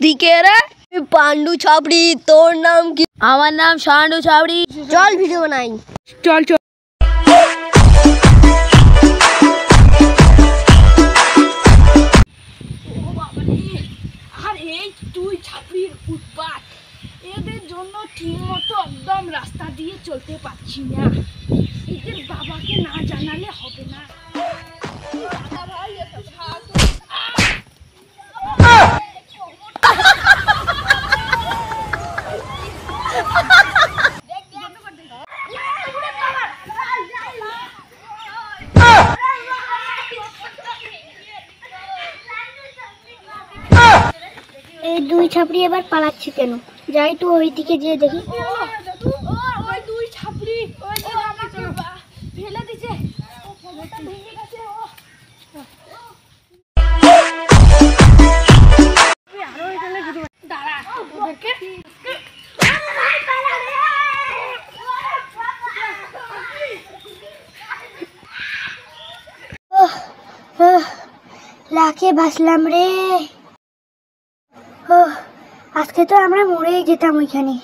দিকে রে পান্ডু ছাবড়ি, তোর নাম কি? আমার নাম সান্ডু ছাবড়ি। চল ভিডিও বানাই। চল চল। আর এই তুই ছাপড়ির উৎপাত, এদের জন্য ঠিক মতো একদম রাস্তা দিয়ে চলতে পারছি না। এদের বাবাকে না জানালে হবে না। এই দুই ছাপড়ি এবার পালাচ্ছে কেন? যাই তো ওইদিকে যেয়ে দেখি। ওই দুই ছাপড়ি ওই যে আমাকে ফেলে দিছে, ওটা ভেঙে গেছে। দাঁড়া ওদেরকে লাখে ভাসলাম রে। আজকে তো আমরা মরেই যেতাম ওইখানে।